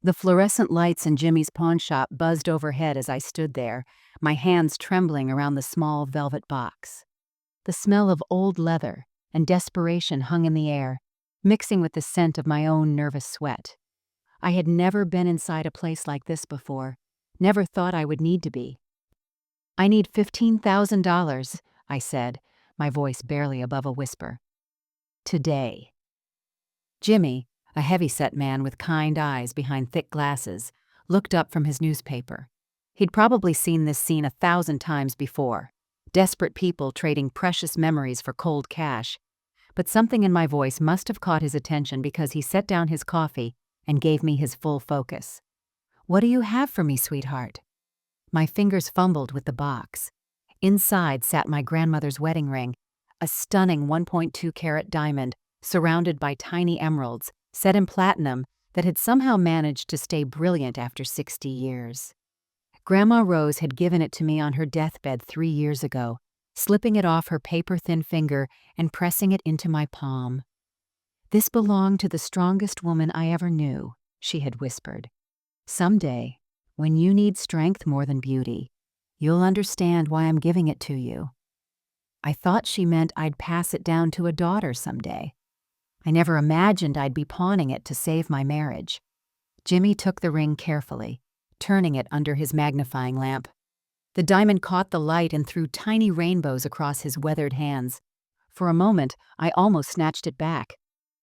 The fluorescent lights in Jimmy's pawn shop buzzed overhead as I stood there, my hands trembling around the small velvet box. The smell of old leather and desperation hung in the air, mixing with the scent of my own nervous sweat. I had never been inside a place like this before, never thought I would need to be. "I need $15,000, I said, my voice barely above a whisper. "Today." Jimmy, a heavy-set man with kind eyes behind thick glasses, looked up from his newspaper. He'd probably seen this scene 1,000 times before. Desperate people trading precious memories for cold cash. But something in my voice must have caught his attention because he set down his coffee and gave me his full focus. "What do you have for me, sweetheart?" My fingers fumbled with the box. Inside sat my grandmother's wedding ring, a stunning 1.2-carat diamond surrounded by tiny emeralds, set in platinum that had somehow managed to stay brilliant after 60 years. Grandma Rose had given it to me on her deathbed 3 years ago, slipping it off her paper-thin finger and pressing it into my palm. "This belonged to the strongest woman I ever knew," she had whispered. "Someday, when you need strength more than beauty, you'll understand why I'm giving it to you." I thought she meant I'd pass it down to a daughter someday. I never imagined I'd be pawning it to save my marriage. Jimmy took the ring carefully, turning it under his magnifying lamp. The diamond caught the light and threw tiny rainbows across his weathered hands. For a moment, I almost snatched it back.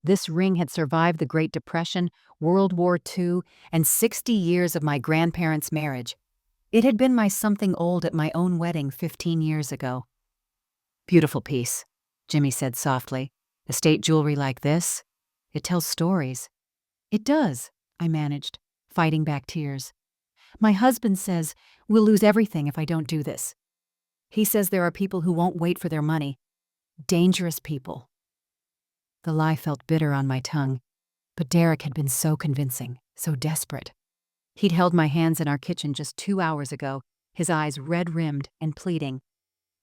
This ring had survived the Great Depression, World War II, and 60 years of my grandparents' marriage. It had been my something old at my own wedding 15 years ago. "Beautiful piece," Jimmy said softly. "Estate jewelry like this, it tells stories." "It does," I managed, fighting back tears. "My husband says we'll lose everything if I don't do this. He says there are people who won't wait for their money. Dangerous people." The lie felt bitter on my tongue, but Derek had been so convincing, so desperate. He'd held my hands in our kitchen just 2 hours ago, his eyes red-rimmed and pleading.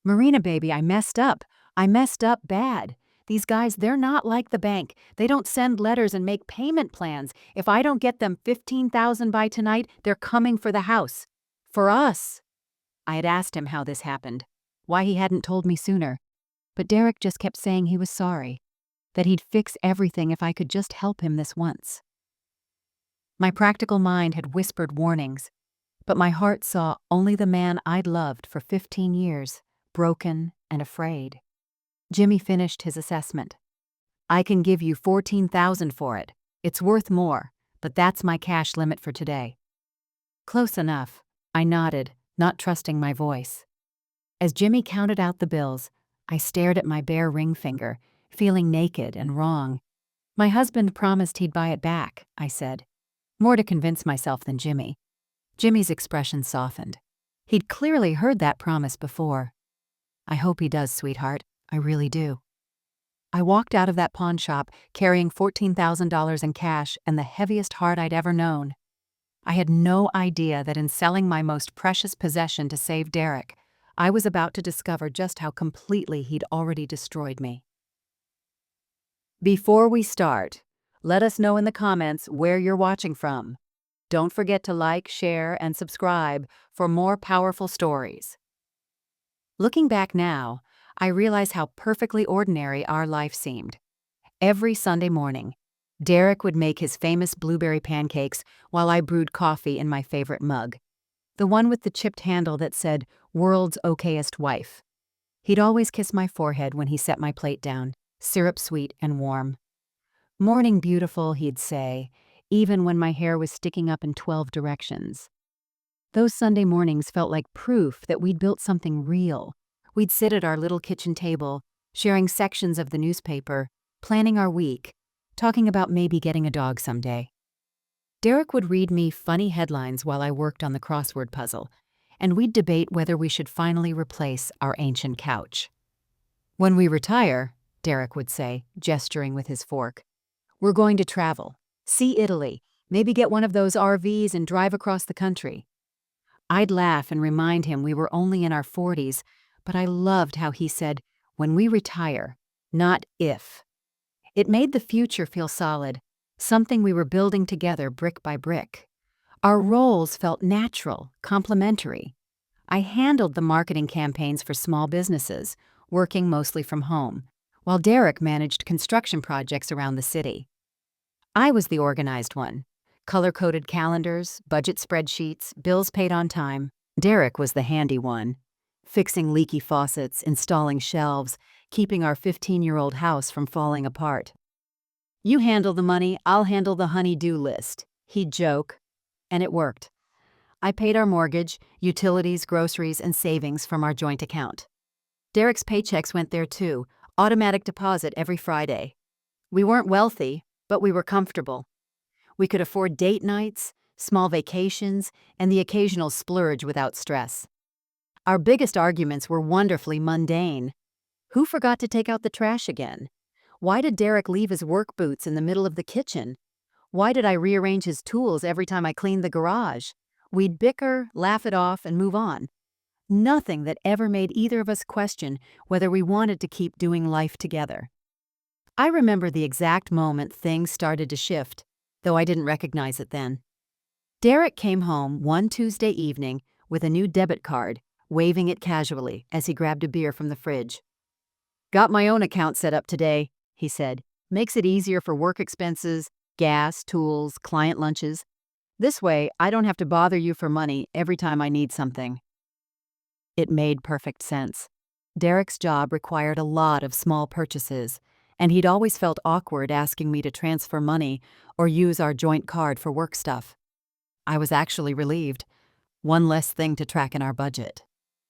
"Marina, baby, I messed up. I messed up bad. These guys, they're not like the bank. They don't send letters and make payment plans. If I don't get them $15,000 by tonight, they're coming for the house. For us." I had asked him how this happened, why he hadn't told me sooner, but Derek just kept saying he was sorry, that he'd fix everything if I could just help him this once. My practical mind had whispered warnings, but my heart saw only the man I'd loved for 15 years, broken and afraid. Jimmy finished his assessment. "I can give you $14,000 for it. It's worth more, but that's my cash limit for today." "Close enough," I nodded, not trusting my voice. As Jimmy counted out the bills, I stared at my bare ring finger, feeling naked and wrong. "My husband promised he'd buy it back," I said, more to convince myself than Jimmy. Jimmy's expression softened. He'd clearly heard that promise before. "I hope he does, sweetheart. I really do." I walked out of that pawn shop carrying $14,000 in cash and the heaviest heart I'd ever known. I had no idea that in selling my most precious possession to save Derek, I was about to discover just how completely he'd already destroyed me. Before we start, let us know in the comments where you're watching from. Don't forget to like, share, and subscribe for more powerful stories. Looking back now, I realize how perfectly ordinary our life seemed. Every Sunday morning, Derek would make his famous blueberry pancakes while I brewed coffee in my favorite mug, the one with the chipped handle that said, "World's Okayest Wife." He'd always kiss my forehead when he set my plate down, syrup sweet and warm. "Morning, beautiful," he'd say, even when my hair was sticking up in 12 directions. Those Sunday mornings felt like proof that we'd built something real. We'd sit at our little kitchen table, sharing sections of the newspaper, planning our week, talking about maybe getting a dog someday. Derek would read me funny headlines while I worked on the crossword puzzle, and we'd debate whether we should finally replace our ancient couch. "When we retire," Derek would say, gesturing with his fork, "we're going to travel, see Italy, maybe get one of those RVs and drive across the country." I'd laugh and remind him we were only in our 40s, but I loved how he said, "when we retire, not if." It made the future feel solid, something we were building together brick by brick. Our roles felt natural, complementary. I handled the marketing campaigns for small businesses, working mostly from home, while Derek managed construction projects around the city. I was the organized one. Color-coded calendars, budget spreadsheets, bills paid on time. Derek was the handy one, fixing leaky faucets, installing shelves, keeping our 15-year-old house from falling apart. "You handle the money, I'll handle the honey-do list," he'd joke, and it worked. I paid our mortgage, utilities, groceries, and savings from our joint account. Derek's paychecks went there too, automatic deposit every Friday. We weren't wealthy, but we were comfortable. We could afford date nights, small vacations, and the occasional splurge without stress. Our biggest arguments were wonderfully mundane. Who forgot to take out the trash again? Why did Derek leave his work boots in the middle of the kitchen? Why did I rearrange his tools every time I cleaned the garage? We'd bicker, laugh it off, and move on. Nothing that ever made either of us question whether we wanted to keep doing life together. I remember the exact moment things started to shift, though I didn't recognize it then. Derek came home one Tuesday evening with a new debit card, waving it casually as he grabbed a beer from the fridge. "Got my own account set up today," he said. "Makes it easier for work expenses, gas, tools, client lunches. This way, I don't have to bother you for money every time I need something." It made perfect sense. Derek's job required a lot of small purchases, and he'd always felt awkward asking me to transfer money or use our joint card for work stuff. I was actually relieved. One less thing to track in our budget.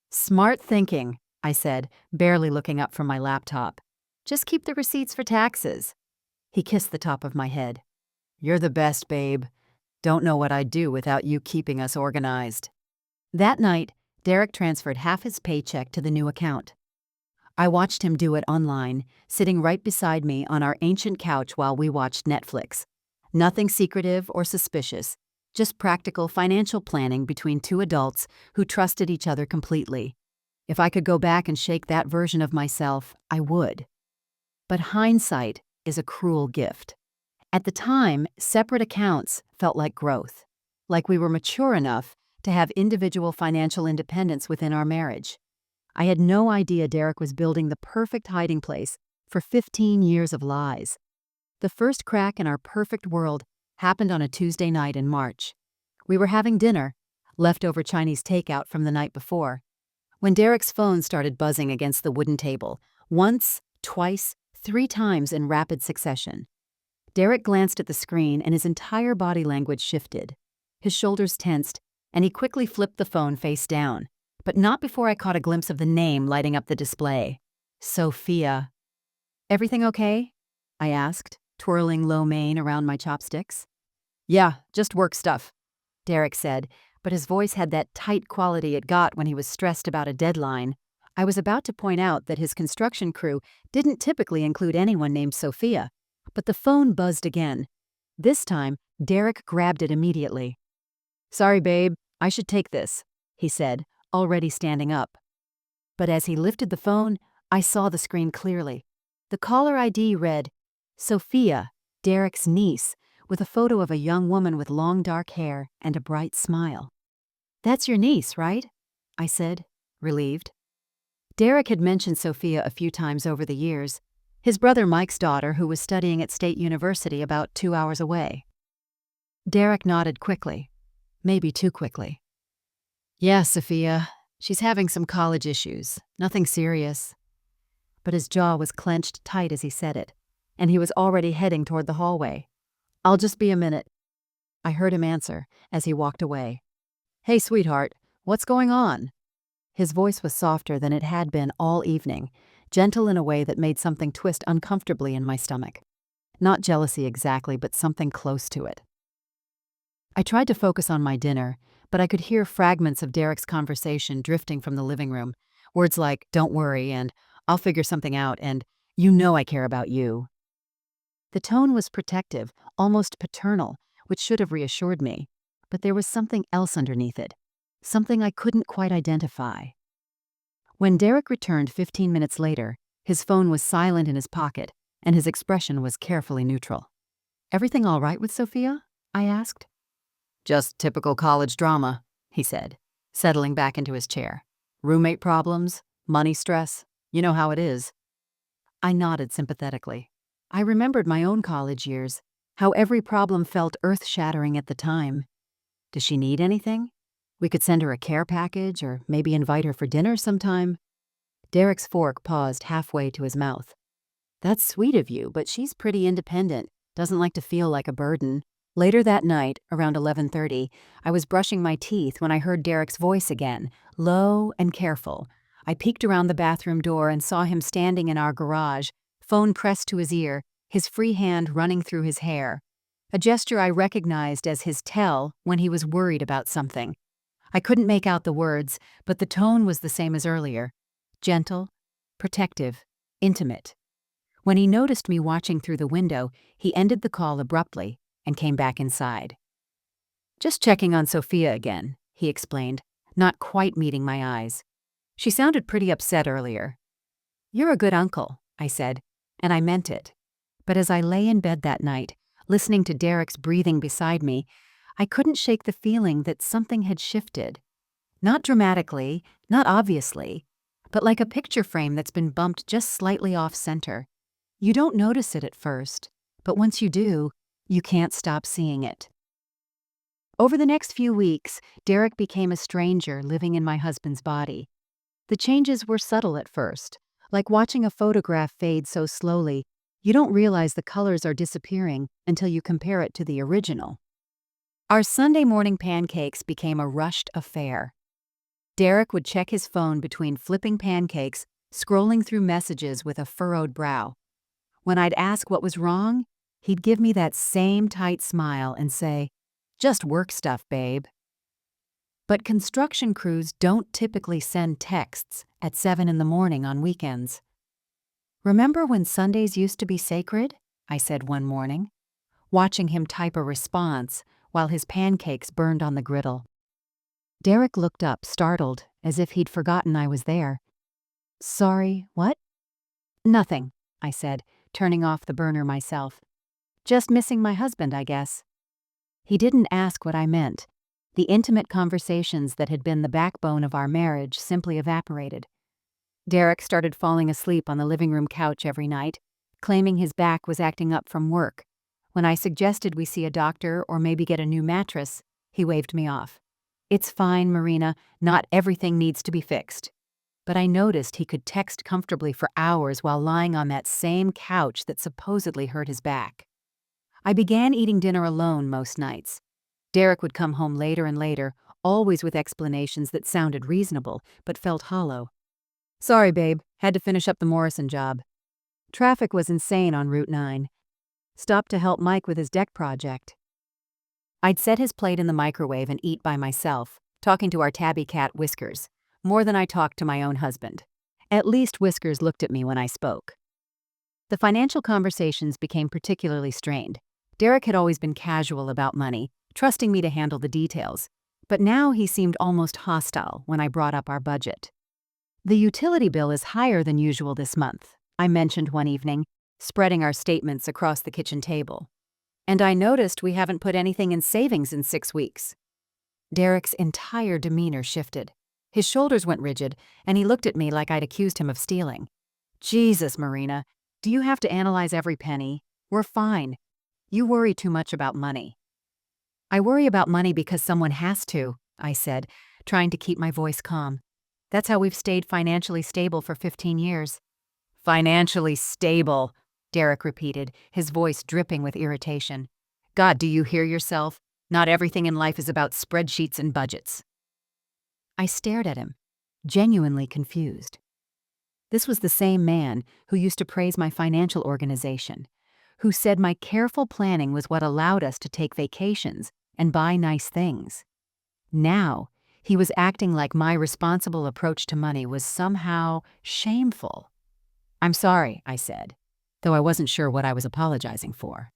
"Smart thinking," I said, barely looking up from my laptop. "Just keep the receipts for taxes." He kissed the top of my head. "You're the best, babe. Don't know what I'd do without you keeping us organized." That night, Derek transferred half his paycheck to the new account. I watched him do it online, sitting right beside me on our ancient couch while we watched Netflix. Nothing secretive or suspicious, just practical financial planning between two adults who trusted each other completely. If I could go back and shake that version of myself, I would. But hindsight is a cruel gift. At the time, separate accounts felt like growth, like we were mature enough to have individual financial independence within our marriage. I had no idea Derek was building the perfect hiding place for 15 years of lies. The first crack in our perfect world happened on a Tuesday night in March. We were having dinner, leftover Chinese takeout from the night before, when Derek's phone started buzzing against the wooden table, once, twice, 3 times in rapid succession. Derek glanced at the screen and his entire body language shifted. His shoulders tensed, and he quickly flipped the phone face down, but not before I caught a glimpse of the name lighting up the display. Sophia. "Everything okay?" I asked, twirling lo mein around my chopsticks. "Yeah, just work stuff," Derek said, but his voice had that tight quality it got when he was stressed about a deadline. I was about to point out that his construction crew didn't typically include anyone named Sophia, but the phone buzzed again. This time, Derek grabbed it immediately. "Sorry, babe, I should take this," he said, already standing up. But as he lifted the phone, I saw the screen clearly. The caller ID read, "Sophia, Derek's niece," with a photo of a young woman with long dark hair and a bright smile. "That's your niece, right?" I said, relieved. Derek had mentioned Sophia a few times over the years, his brother Mike's daughter who was studying at State University about 2 hours away. Derek nodded quickly, maybe too quickly. "Yeah, Sophia, she's having some college issues, nothing serious." But his jaw was clenched tight as he said it, and he was already heading toward the hallway. "I'll just be a minute." I heard him answer as he walked away. "Hey, sweetheart, what's going on?" His voice was softer than it had been all evening, gentle in a way that made something twist uncomfortably in my stomach. Not jealousy exactly, but something close to it. I tried to focus on my dinner, but I could hear fragments of Derek's conversation drifting from the living room. Words like, "Don't worry," and "I'll figure something out," and "You know I care about you." The tone was protective, almost paternal, which should have reassured me, but there was something else underneath it, something I couldn't quite identify. When Derek returned 15 minutes later, his phone was silent in his pocket, and his expression was carefully neutral. Everything all right with Sophia? I asked. Just typical college drama, he said, settling back into his chair. Roommate problems, money stress, you know how it is. I nodded sympathetically. I remembered my own college years, how every problem felt earth-shattering at the time. Does she need anything? We could send her a care package or maybe invite her for dinner sometime. Derek's fork paused halfway to his mouth. That's sweet of you, but she's pretty independent, doesn't like to feel like a burden. Later that night, around 11:30, I was brushing my teeth when I heard Derek's voice again, low and careful. I peeked around the bathroom door and saw him standing in our garage, phone pressed to his ear, his free hand running through his hair. A gesture I recognized as his tell when he was worried about something. I couldn't make out the words, but the tone was the same as earlier. Gentle, protective, intimate. When he noticed me watching through the window, he ended the call abruptly and came back inside. Just checking on Sophia again, he explained, not quite meeting my eyes. She sounded pretty upset earlier. You're a good uncle, I said, and I meant it. But as I lay in bed that night, listening to Derek's breathing beside me, I couldn't shake the feeling that something had shifted. Not dramatically, not obviously, but like a picture frame that's been bumped just slightly off-center. You don't notice it at first, but once you do, you can't stop seeing it. Over the next few weeks, Derek became a stranger living in my husband's body. The changes were subtle at first, like watching a photograph fade so slowly, you don't realize the colors are disappearing until you compare it to the original. Our Sunday morning pancakes became a rushed affair. Derek would check his phone between flipping pancakes, scrolling through messages with a furrowed brow. When I'd ask what was wrong, he'd give me that same tight smile and say, "Just work stuff, babe." But construction crews don't typically send texts at 7 in the morning on weekends. Remember when Sundays used to be sacred? I said one morning, watching him type a response while his pancakes burned on the griddle. Derek looked up, startled, as if he'd forgotten I was there. Sorry, what? Nothing, I said, turning off the burner myself. Just missing my husband, I guess. He didn't ask what I meant. The intimate conversations that had been the backbone of our marriage simply evaporated. Derek started falling asleep on the living room couch every night, claiming his back was acting up from work. When I suggested we see a doctor or maybe get a new mattress, he waved me off. It's fine, Marina, not everything needs to be fixed. But I noticed he could text comfortably for hours while lying on that same couch that supposedly hurt his back. I began eating dinner alone most nights. Derek would come home later and later, always with explanations that sounded reasonable but felt hollow. Sorry, babe, had to finish up the Morrison job. Traffic was insane on Route 9. Stopped to help Mike with his deck project. I'd set his plate in the microwave and eat by myself, talking to our tabby cat Whiskers, more than I talked to my own husband. At least Whiskers looked at me when I spoke. The financial conversations became particularly strained. Derek had always been casual about money, trusting me to handle the details, but now he seemed almost hostile when I brought up our budget. The utility bill is higher than usual this month, I mentioned one evening, spreading our statements across the kitchen table. And I noticed we haven't put anything in savings in 6 weeks. Derek's entire demeanor shifted. His shoulders went rigid, and he looked at me like I'd accused him of stealing. Jesus, Marina, do you have to analyze every penny? We're fine. You worry too much about money. I worry about money because someone has to, I said, trying to keep my voice calm. That's how we've stayed financially stable for 15 years. Financially stable, Derek repeated, his voice dripping with irritation. God, do you hear yourself? Not everything in life is about spreadsheets and budgets. I stared at him, genuinely confused. This was the same man who used to praise my financial organization, who said my careful planning was what allowed us to take vacations and buy nice things. Now, he was acting like my responsible approach to money was somehow shameful. I'm sorry, I said, though I wasn't sure what I was apologizing for.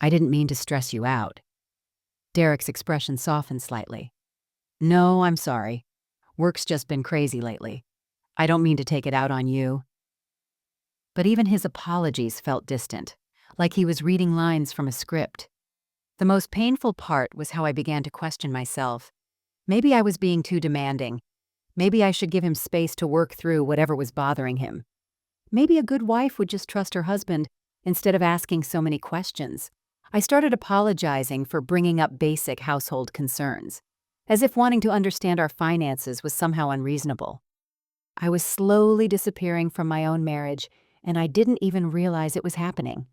I didn't mean to stress you out. Derek's expression softened slightly. No, I'm sorry. Work's just been crazy lately. I don't mean to take it out on you. But even his apologies felt distant, like he was reading lines from a script. The most painful part was how I began to question myself. Maybe I was being too demanding. Maybe I should give him space to work through whatever was bothering him. Maybe a good wife would just trust her husband instead of asking so many questions. I started apologizing for bringing up basic household concerns, as if wanting to understand our finances was somehow unreasonable. I was slowly disappearing from my own marriage, and I didn't even realize it was happening.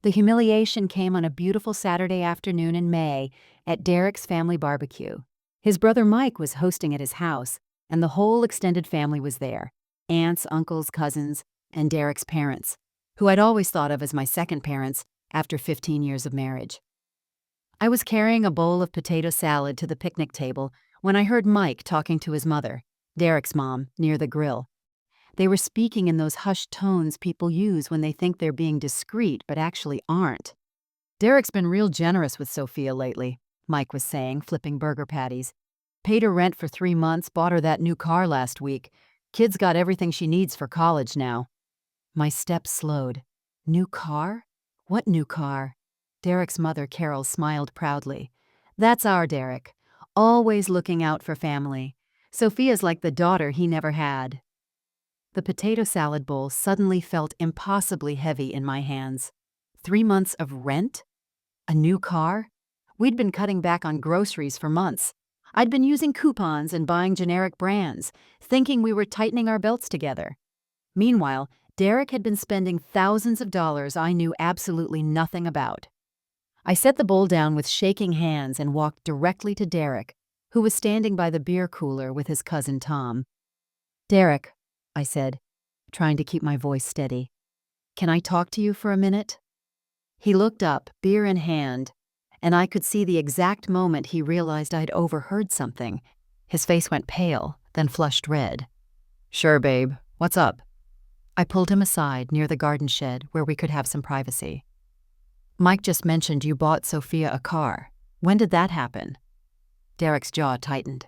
The humiliation came on a beautiful Saturday afternoon in May at Derek's family barbecue. His brother Mike was hosting at his house, and the whole extended family was there: aunts, uncles, cousins, and Derek's parents, who I'd always thought of as my second parents after 15 years of marriage. I was carrying a bowl of potato salad to the picnic table when I heard Mike talking to his mother, Derek's mom, near the grill. They were speaking in those hushed tones people use when they think they're being discreet but actually aren't. "Derek's been real generous with Sophia lately," Mike was saying, flipping burger patties. "Paid her rent for 3 months, bought her that new car last week. Kid's got everything she needs for college now." My steps slowed. New car? What new car? Derek's mother, Carol, smiled proudly. "That's our Derek, always looking out for family. Sophia's like the daughter he never had." The potato salad bowl suddenly felt impossibly heavy in my hands. 3 months of rent? A new car? We'd been cutting back on groceries for months. I'd been using coupons and buying generic brands, thinking we were tightening our belts together. Meanwhile, Derek had been spending thousands of dollars I knew absolutely nothing about. I set the bowl down with shaking hands and walked directly to Derek, who was standing by the beer cooler with his cousin Tom. "Derek," I said, trying to keep my voice steady, "can I talk to you for a minute?" He looked up, beer in hand, and I could see the exact moment he realized I'd overheard something. His face went pale, then flushed red. "Sure, babe. What's up?" I pulled him aside near the garden shed where we could have some privacy. "Mike just mentioned you bought Sophia a car. When did that happen?" Derek's jaw tightened.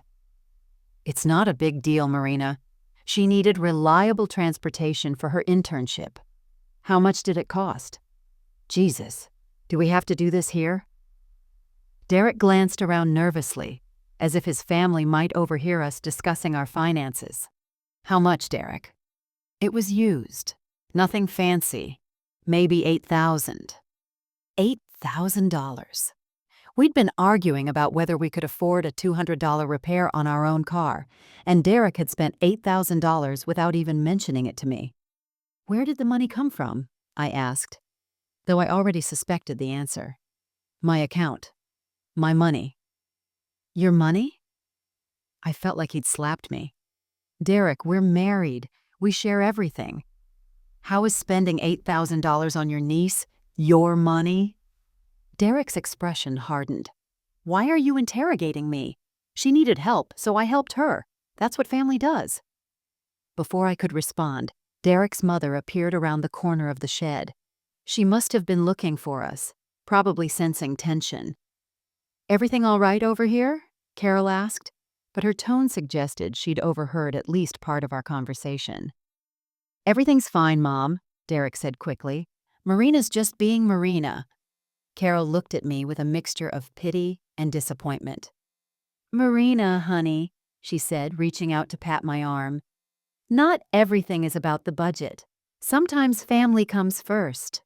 "It's not a big deal, Marina. She needed reliable transportation for her internship. How much did it cost?" "Jesus, do we have to do this here?" Derek glanced around nervously, as if his family might overhear us discussing our finances. "How much, Derek?" "It was used. Nothing fancy. Maybe $8,000. $8,000. We'd been arguing about whether we could afford a $200 repair on our own car, and Derek had spent $8,000 without even mentioning it to me. "Where did the money come from?" I asked, though I already suspected the answer. "My account. My money." "Your money?" I felt like he'd slapped me. "Derek, we're married. We share everything. How is spending $8,000 on your niece your money?" Derek's expression hardened. "Why are you interrogating me? She needed help, so I helped her. That's what family does." Before I could respond, Derek's mother appeared around the corner of the shed. She must have been looking for us, probably sensing tension. "Everything all right over here?" Carol asked, but her tone suggested she'd overheard at least part of our conversation. "Everything's fine, Mom," Derek said quickly. "Marina's just being Marina." Carol looked at me with a mixture of pity and disappointment. "Marina, honey," she said, reaching out to pat my arm. "Not everything is about the budget. Sometimes family comes first."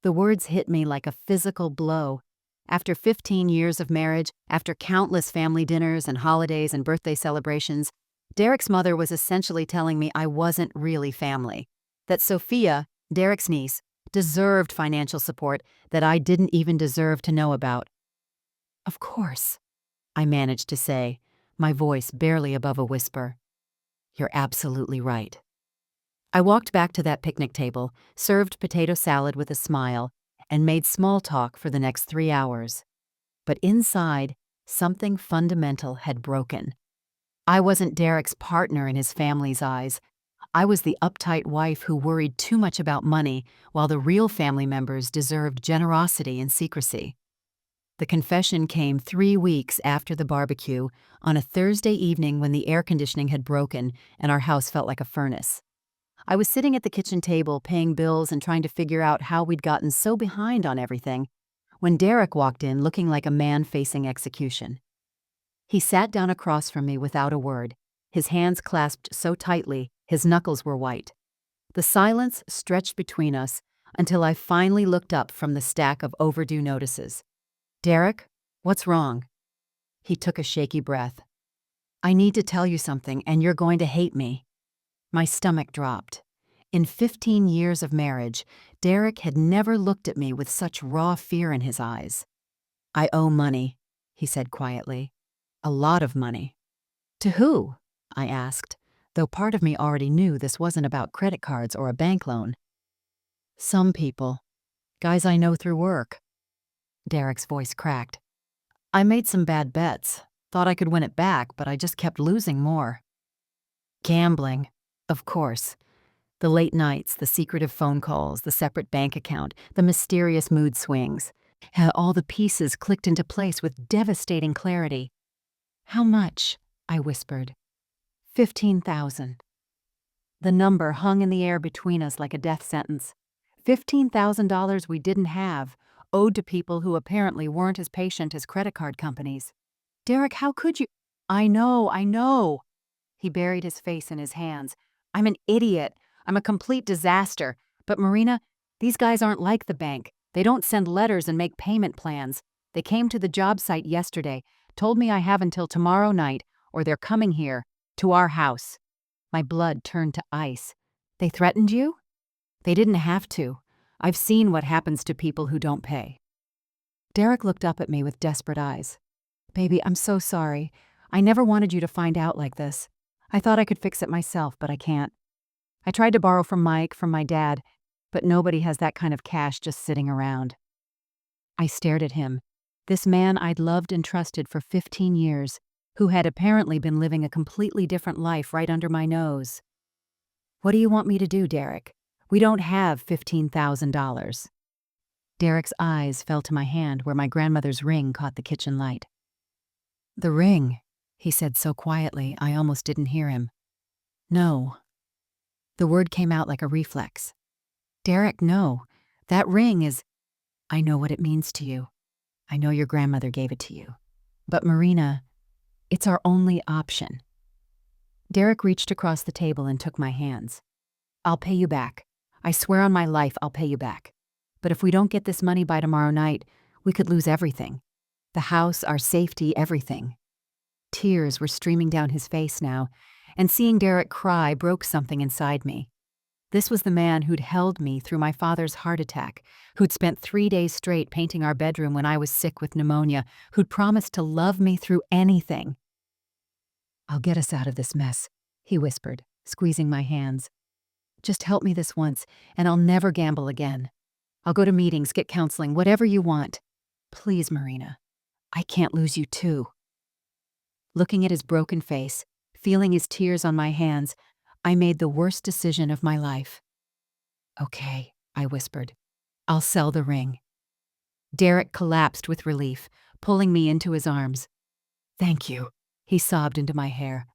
The words hit me like a physical blow. After 15 years of marriage, after countless family dinners and holidays and birthday celebrations, Derek's mother was essentially telling me I wasn't really family, that Sophia, Derek's niece, deserved financial support that I didn't even deserve to know about. "Of course," I managed to say, my voice barely above a whisper. "You're absolutely right." I walked back to that picnic table, served potato salad with a smile, and made small talk for the next 3 hours. But inside, something fundamental had broken. I wasn't Derek's partner in his family's eyes. I was the uptight wife who worried too much about money, while the real family members deserved generosity and secrecy. The confession came 3 weeks after the barbecue, on a Thursday evening when the air conditioning had broken and our house felt like a furnace. I was sitting at the kitchen table paying bills and trying to figure out how we'd gotten so behind on everything when Derek walked in looking like a man facing execution. He sat down across from me without a word, his hands clasped so tightly his knuckles were white. The silence stretched between us until I finally looked up from the stack of overdue notices. "Derek, what's wrong?" He took a shaky breath. "I need to tell you something, and you're going to hate me." My stomach dropped. In 15 years of marriage, Derek had never looked at me with such raw fear in his eyes. "I owe money," he said quietly. "A lot of money." "To who?" I asked, though part of me already knew this wasn't about credit cards or a bank loan. "Some people. Guys I know through work." Derek's voice cracked. "I made some bad bets. Thought I could win it back, but I just kept losing more." "Gambling. Of course. The late nights, the secretive phone calls, the separate bank account, the mysterious mood swings. All the pieces clicked into place with devastating clarity." "How much?" I whispered. 15,000. The number hung in the air between us like a death sentence. $15,000 we didn't have, owed to people who apparently weren't as patient as credit card companies. "Derek, how could you—" I know. He buried his face in his hands. "I'm an idiot. I'm a complete disaster. But Marina, these guys aren't like the bank. They don't send letters and make payment plans. They came to the job site yesterday, told me I have until tomorrow night, or they're coming here, to our house." My blood turned to ice. "They threatened you?" "They didn't have to. I've seen what happens to people who don't pay." Derek looked up at me with desperate eyes. "Baby, I'm so sorry. I never wanted you to find out like this. I thought I could fix it myself, but I can't. I tried to borrow from Mike, from my dad, but nobody has that kind of cash just sitting around." I stared at him, this man I'd loved and trusted for 15 years, who had apparently been living a completely different life right under my nose. "What do you want me to do, Derek? We don't have $15,000. Derek's eyes fell to my hand where my grandmother's ring caught the kitchen light. "The ring," he said so quietly I almost didn't hear him. "No." The word came out like a reflex. "Derek, no. That ring is—" "I know what it means to you. I know your grandmother gave it to you. But Marina, it's our only option." Derek reached across the table and took my hands. "I'll pay you back. I swear on my life I'll pay you back. But if we don't get this money by tomorrow night, we could lose everything. The house, our safety, everything." Tears were streaming down his face now, and seeing Derek cry broke something inside me. This was the man who'd held me through my father's heart attack, who'd spent 3 days straight painting our bedroom when I was sick with pneumonia, who'd promised to love me through anything. "I'll get us out of this mess," he whispered, squeezing my hands. "Just help me this once, and I'll never gamble again. I'll go to meetings, get counseling, whatever you want. Please, Marina. I can't lose you too." Looking at his broken face, feeling his tears on my hands, I made the worst decision of my life. "Okay," I whispered. "I'll sell the ring." Derek collapsed with relief, pulling me into his arms. "Thank you," he sobbed into my hair.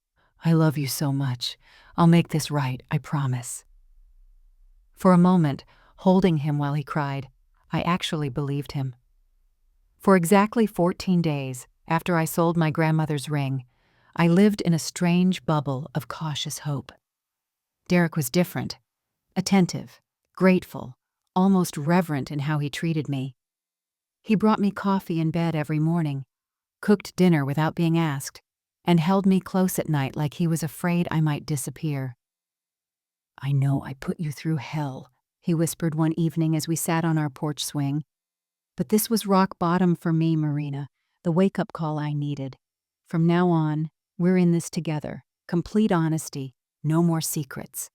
"I love you so much. I'll make this right, I promise." For a moment, holding him while he cried, I actually believed him. For exactly 14 days after I sold my grandmother's ring, I lived in a strange bubble of cautious hope. Derek was different, attentive, grateful, almost reverent in how he treated me. He brought me coffee in bed every morning, cooked dinner without being asked, and held me close at night like he was afraid I might disappear. "I know I put you through hell," he whispered one evening as we sat on our porch swing. "But this was rock bottom for me, Marina, the wake-up call I needed. From now on, we're in this together, complete honesty, no more secrets."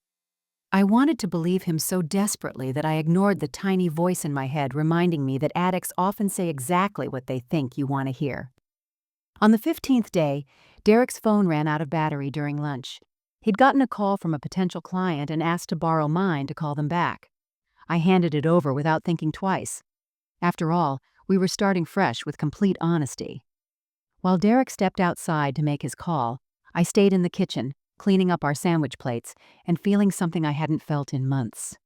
I wanted to believe him so desperately that I ignored the tiny voice in my head reminding me that addicts often say exactly what they think you want to hear. On the 15th day, Derek's phone ran out of battery during lunch. He'd gotten a call from a potential client and asked to borrow mine to call them back. I handed it over without thinking twice. After all, we were starting fresh with complete honesty. While Derek stepped outside to make his call, I stayed in the kitchen, cleaning up our sandwich plates, and feeling something I hadn't felt in months.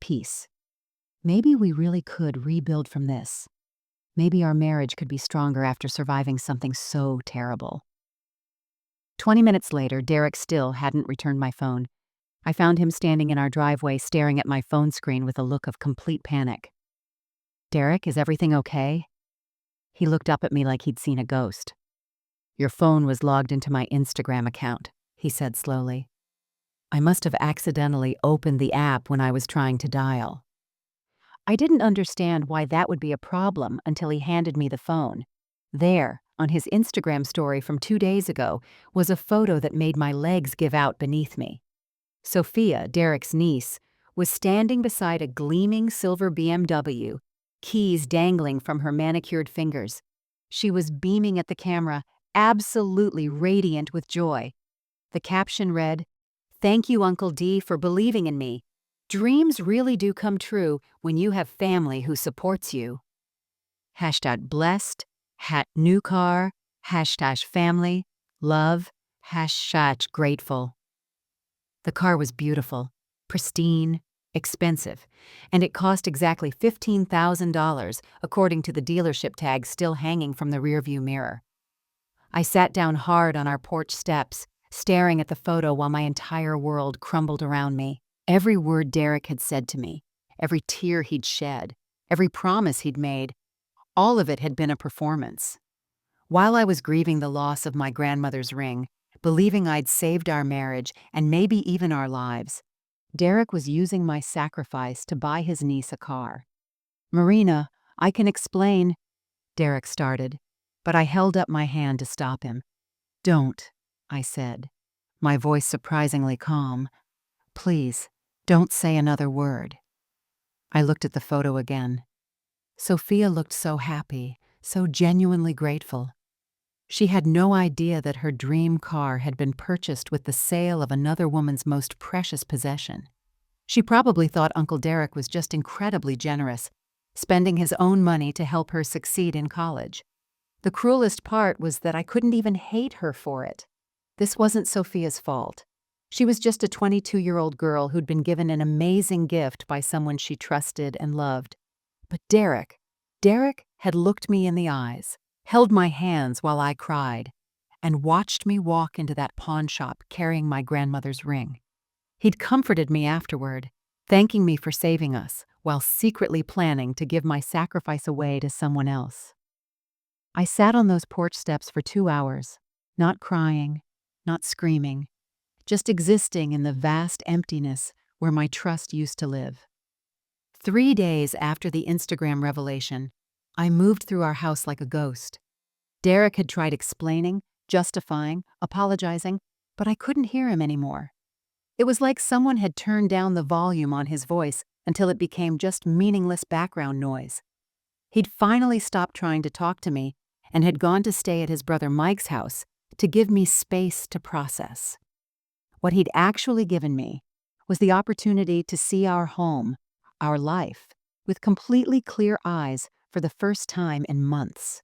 Peace. Maybe we really could rebuild from this. Maybe our marriage could be stronger after surviving something so terrible. 20 minutes later, Derek still hadn't returned my phone. I found him standing in our driveway staring at my phone screen with a look of complete panic. "Derek, is everything okay?" He looked up at me like he'd seen a ghost. "Your phone was logged into my Instagram account," he said slowly. "I must have accidentally opened the app when I was trying to dial." I didn't understand why that would be a problem until he handed me the phone. There, on his Instagram story from 2 days ago, was a photo that made my legs give out beneath me. Sophia, Derek's niece, was standing beside a gleaming silver BMW, keys dangling from her manicured fingers. She was beaming at the camera, absolutely radiant with joy. The caption read, "Thank you, Uncle D, for believing in me. Dreams really do come true when you have family who supports you." Hashtag blessed, new car, hashtag family, love, hashtag grateful. The car was beautiful, pristine, expensive, and it cost exactly $15,000 according to the dealership tag still hanging from the rearview mirror. I sat down hard on our porch steps, staring at the photo while my entire world crumbled around me. Every word Derek had said to me, every tear he'd shed, every promise he'd made, all of it had been a performance. While I was grieving the loss of my grandmother's ring, believing I'd saved our marriage and maybe even our lives, Derek was using my sacrifice to buy his niece a car. "Marina, I can explain," Derek started, but I held up my hand to stop him. "Don't," I said, my voice surprisingly calm. "Please, don't say another word." I looked at the photo again. Sophia looked so happy, so genuinely grateful. She had no idea that her dream car had been purchased with the sale of another woman's most precious possession. She probably thought Uncle Derek was just incredibly generous, spending his own money to help her succeed in college. The cruelest part was that I couldn't even hate her for it. This wasn't Sophia's fault. She was just a 22-year-old girl who'd been given an amazing gift by someone she trusted and loved. But Derek had looked me in the eyes, held my hands while I cried, and watched me walk into that pawn shop carrying my grandmother's ring. He'd comforted me afterward, thanking me for saving us, while secretly planning to give my sacrifice away to someone else. I sat on those porch steps for 2 hours, not crying, not screaming, just existing in the vast emptiness where my trust used to live. 3 days after the Instagram revelation, I moved through our house like a ghost. Derek had tried explaining, justifying, apologizing, but I couldn't hear him anymore. It was like someone had turned down the volume on his voice until it became just meaningless background noise. He'd finally stopped trying to talk to me and had gone to stay at his brother Mike's house to give me space to process. What he'd actually given me was the opportunity to see our home, our life, with completely clear eyes for the first time in months.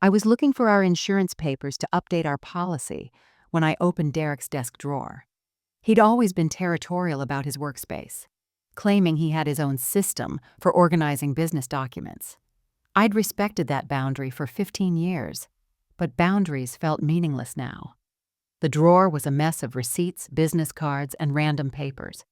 I was looking for our insurance papers to update our policy when I opened Derek's desk drawer. He'd always been territorial about his workspace, claiming he had his own system for organizing business documents. I'd respected that boundary for 15 years, but boundaries felt meaningless now. The drawer was a mess of receipts, business cards, and random papers.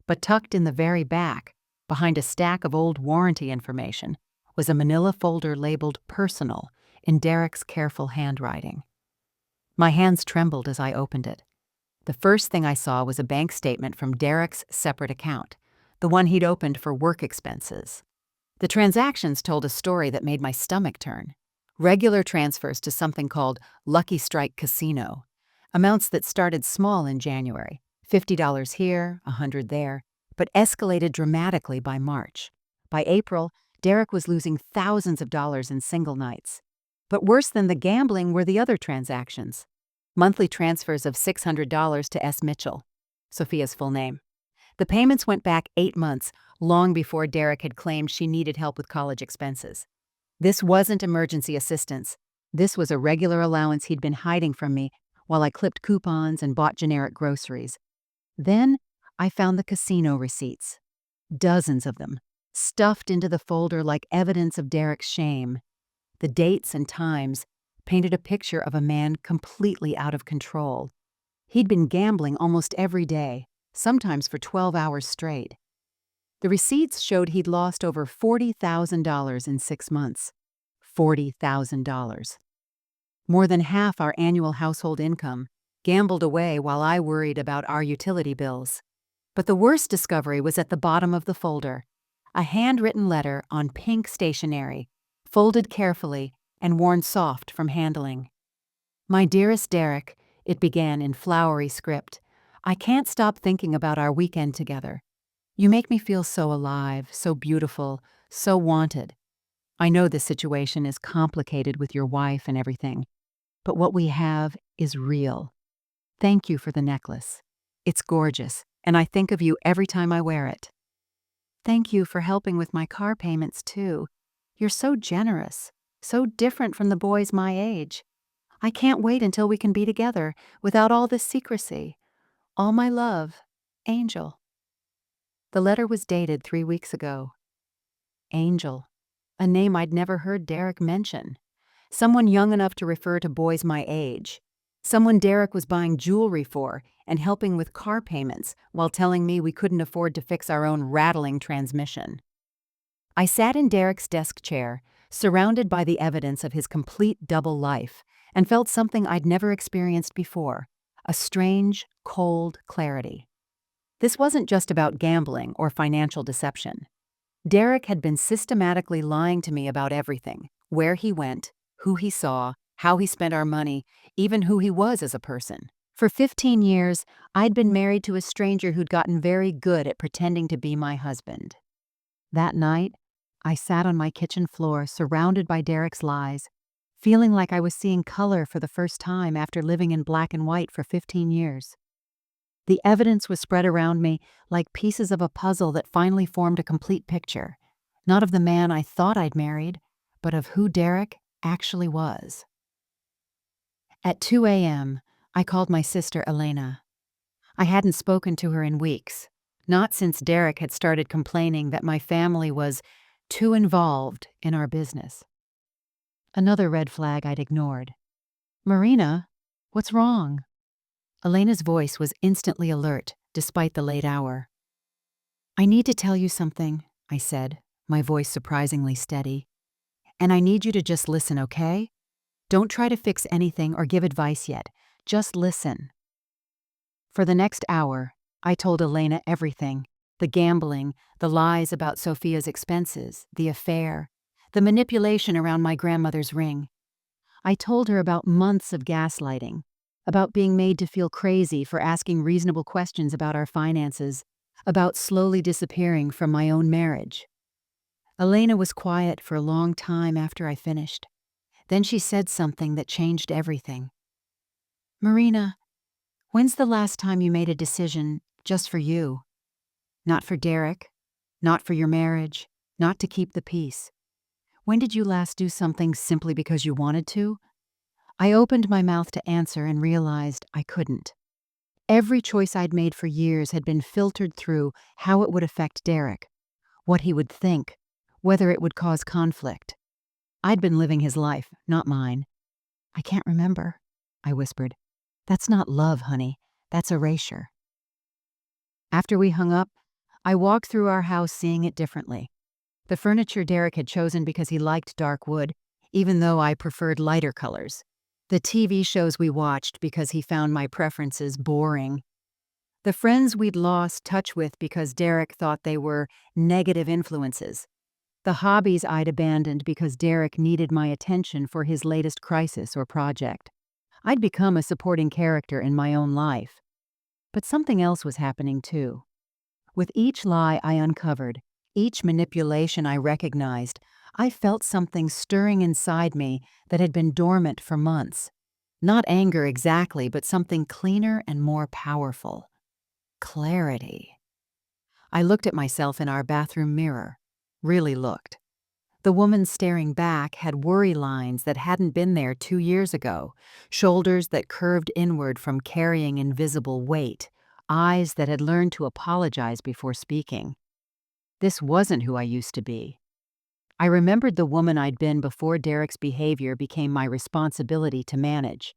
But tucked in the very back, behind a stack of old warranty information, was a manila folder labeled "Personal" in Derek's careful handwriting. My hands trembled as I opened it. The first thing I saw was a bank statement from Derek's separate account, the one he'd opened for work expenses. The transactions told a story that made my stomach turn. Regular transfers to something called Lucky Strike Casino, amounts that started small in January, $50 here, $100 there, but escalated dramatically by March. By April, Derek was losing thousands of dollars in single nights. But worse than the gambling were the other transactions. Monthly transfers of $600 to S. Mitchell, Sophia's full name. The payments went back 8 months, long before Derek had claimed she needed help with college expenses. This wasn't emergency assistance. This was a regular allowance he'd been hiding from me while I clipped coupons and bought generic groceries. Then I found the casino receipts, dozens of them, stuffed into the folder like evidence of Derek's shame. The dates and times painted a picture of a man completely out of control. He'd been gambling almost every day, sometimes for 12 hours straight. The receipts showed he'd lost over $40,000 in 6 months. $40,000. More than half our annual household income, gambled away while I worried about our utility bills. But the worst discovery was at the bottom of the folder, a handwritten letter on pink stationery, folded carefully and worn soft from handling. "My dearest Derek," it began in flowery script, "I can't stop thinking about our weekend together. You make me feel so alive, so beautiful, so wanted. I know this situation is complicated with your wife and everything, but what we have is real. Thank you for the necklace. It's gorgeous, and I think of you every time I wear it. Thank you for helping with my car payments, too. You're so generous, so different from the boys my age. I can't wait until we can be together without all this secrecy. All my love, Angel." The letter was dated 3 weeks ago. Angel, a name I'd never heard Derek mention. Someone young enough to refer to boys my age. Someone Derek was buying jewelry for and helping with car payments while telling me we couldn't afford to fix our own rattling transmission. I sat in Derek's desk chair, surrounded by the evidence of his complete double life, and felt something I'd never experienced before, a strange, cold clarity. This wasn't just about gambling or financial deception. Derek had been systematically lying to me about everything: where he went, who he saw, how he spent our money, even who he was as a person. For 15 years, I'd been married to a stranger who'd gotten very good at pretending to be my husband. That night, I sat on my kitchen floor surrounded by Derek's lies, feeling like I was seeing color for the first time after living in black and white for 15 years. The evidence was spread around me like pieces of a puzzle that finally formed a complete picture, not of the man I thought I'd married, but of who Derek actually was. At 2 a.m., I called my sister Elena. I hadn't spoken to her in weeks, not since Derek had started complaining that my family was too involved in our business. Another red flag I'd ignored. "Marina, what's wrong?" Elena's voice was instantly alert, despite the late hour. "I need to tell you something," I said, my voice surprisingly steady. "And I need you to just listen, okay? Don't try to fix anything or give advice yet. Just listen." For the next hour, I told Elena everything: the gambling, the lies about Sophia's expenses, the affair, the manipulation around my grandmother's ring. I told her about months of gaslighting, about being made to feel crazy for asking reasonable questions about our finances, about slowly disappearing from my own marriage. Elena was quiet for a long time after I finished. Then she said something that changed everything. "Marina, when's the last time you made a decision just for you? Not for Derek, not for your marriage, not to keep the peace. When did you last do something simply because you wanted to?" I opened my mouth to answer and realized I couldn't. Every choice I'd made for years had been filtered through how it would affect Derek, what he would think, whether it would cause conflict. I'd been living his life, not mine. "I can't remember," I whispered. "That's not love, honey. That's erasure." After we hung up, I walked through our house seeing it differently. The furniture Derek had chosen because he liked dark wood, even though I preferred lighter colors. The TV shows we watched because he found my preferences boring. The friends we'd lost touch with because Derek thought they were negative influences. The hobbies I'd abandoned because Derek needed my attention for his latest crisis or project. I'd become a supporting character in my own life. But something else was happening too. With each lie I uncovered, each manipulation I recognized, I felt something stirring inside me that had been dormant for months. Not anger exactly, but something cleaner and more powerful. Clarity. I looked at myself in our bathroom mirror. Really looked. The woman staring back had worry lines that hadn't been there 2 years ago, shoulders that curved inward from carrying invisible weight, eyes that had learned to apologize before speaking. This wasn't who I used to be. I remembered the woman I'd been before Derek's behavior became my responsibility to manage.